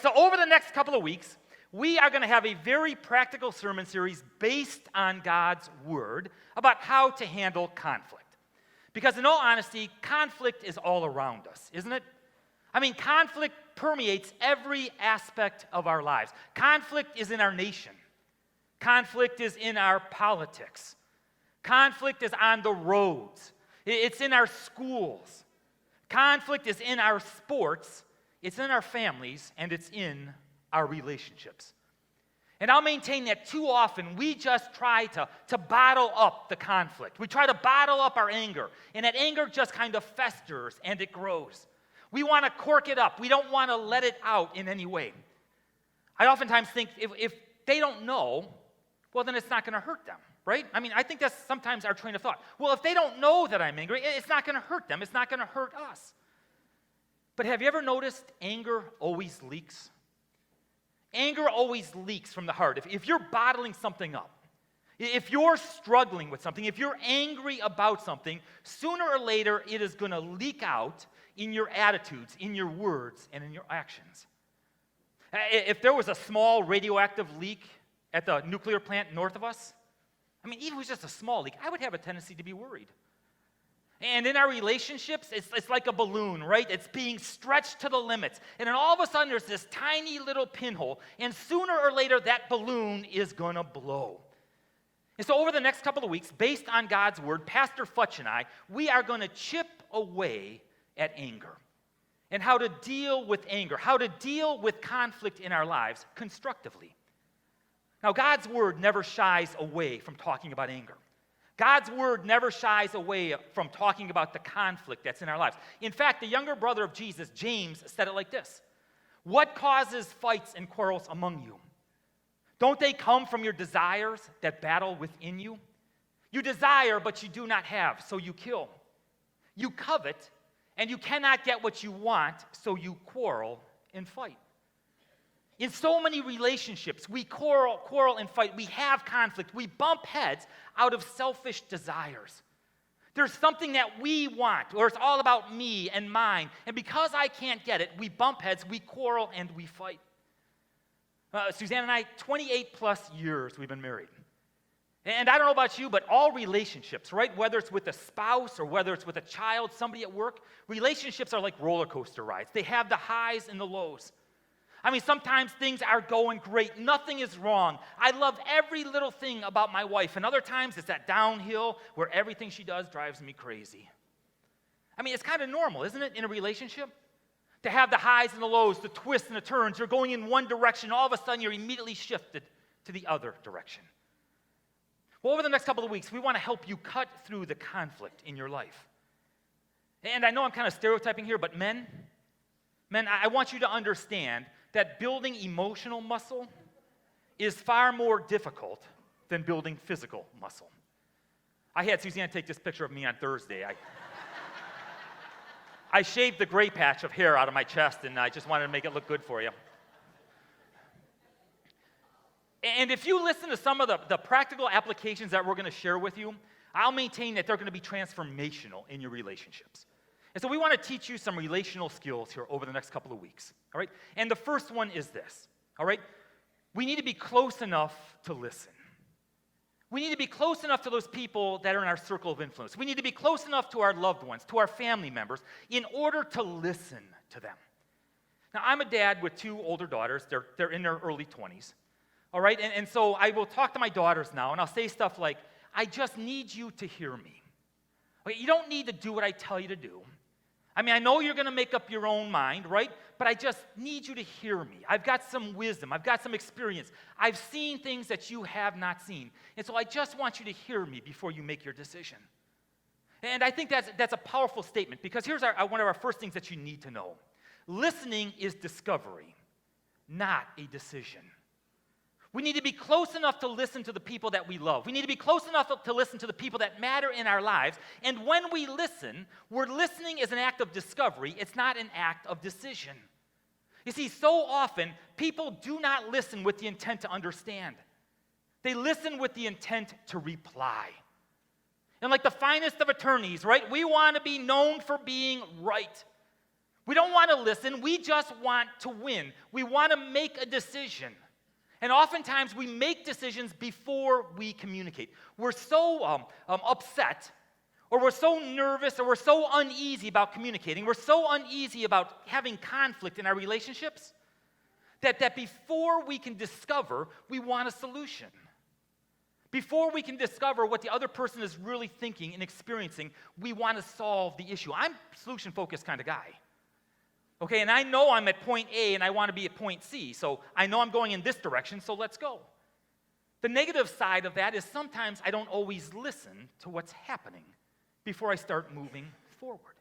so over the next couple of weeks, we are going to have a very practical sermon series based on God's Word about how to handle conflict. Because in all honesty, conflict is all around us, isn't it? I mean, conflict permeates every aspect of our lives. Conflict is in our nation. Conflict is in our politics. Conflict is on the roads. It's in our schools. Conflict is in our sports. It's in our families, and it's in our relationships. And I'll maintain that too often we just try to bottle up the conflict. We try to bottle up our anger, and that anger just kind of festers and it grows. We want to cork it up. We don't want to let it out in any way. I oftentimes think if they don't know, well, then it's not going to hurt them, right? I mean, I think that's sometimes our train of thought. Well, if they don't know that I'm angry, it's not going to hurt them. It's not going to hurt us. But have you ever noticed anger always leaks? Anger always leaks from the heart. If you're bottling something up, if you're struggling with something, if you're angry about something, sooner or later it is going to leak out in your attitudes, in your words, and in your actions. If there was a small radioactive leak at the nuclear plant north of us, I mean, even if it was just a small leak, I would have a tendency to be worried. And in our relationships, it's like a balloon, right? It's being stretched to the limits. And then all of a sudden, there's this tiny little pinhole. And sooner or later, that balloon is going to blow. And so over the next couple of weeks, based on God's Word, Pastor Futch and I, we are going to chip away at anger. And how to deal with anger, how to deal with conflict in our lives constructively. Now, God's Word never shies away from talking about anger. God's Word never shies away from talking about the conflict that's in our lives. In fact, the younger brother of Jesus, James, said it like this: "What causes fights and quarrels among you? Don't they come from your desires that battle within you? You desire, but you do not have, so you kill. You covet, and you cannot get what you want, so you quarrel and fight." In so many relationships, we quarrel and fight. We have conflict. We bump heads out of selfish desires. There's something that we want, or it's all about me and mine. And because I can't get it, we bump heads, we quarrel, and we fight. Suzanne and I, 28 plus years we've been married. And I don't know about you, but all relationships, right? Whether it's with a spouse or whether it's with a child, somebody at work, relationships are like roller coaster rides. They have the highs and the lows. I mean, sometimes things are going great. Nothing is wrong. I love every little thing about my wife. And other times it's that downhill where everything she does drives me crazy. I mean, it's kind of normal, isn't it, in a relationship? To have the highs and the lows, the twists and the turns. You're going in one direction. All of a sudden, you're immediately shifted to the other direction. Well, over the next couple of weeks, we want to help you cut through the conflict in your life. And I know I'm kind of stereotyping here, but men, I want you to understand that building emotional muscle is far more difficult than building physical muscle. I had Suzanne take this picture of me on Thursday. I shaved the gray patch of hair out of my chest, and I just wanted to make it look good for you. And if you listen to some of the practical applications that we're going to share with you, I'll maintain that they're going to be transformational in your relationships. And so we want to teach you some relational skills here over the next couple of weeks, all right? And the first one is this, all right? We need to be close enough to listen. We need to be close enough to those people that are in our circle of influence. We need to be close enough to our loved ones, to our family members, in order to listen to them. Now, I'm a dad with two older daughters. They're in their early 20s, all right? And so I will talk to my daughters now, and I'll say stuff like, "I just need you to hear me. Okay, you don't need to do what I tell you to do. I mean, I know you're going to make up your own mind, right? But I just need you to hear me. I've got some wisdom. I've got some experience. I've seen things that you have not seen. And so I just want you to hear me before you make your decision." And I think that's a powerful statement, because here's one of our first things that you need to know. Listening is discovery, not a decision. We need to be close enough to listen to the people that we love. We need to be close enough to listen to the people that matter in our lives. And when we listen, we're listening as an act of discovery. It's not an act of decision. You see, so often, people do not listen with the intent to understand. They listen with the intent to reply. And like the finest of attorneys, right? We want to be known for being right. We don't want to listen. We just want to win. We want to make a decision. And oftentimes we make decisions before we communicate. We're so upset, or we're so nervous, or we're so uneasy about communicating. We're so uneasy about having conflict in our relationships that before we can discover, we want a solution. Before we can discover what the other person is really thinking and experiencing, we want to solve the issue. I'm a solution-focused kind of guy. Okay, and I know I'm at point A and I want to be at point C, so I know I'm going in this direction, so let's go. The negative side of that is sometimes I don't always listen to what's happening before I start moving forward.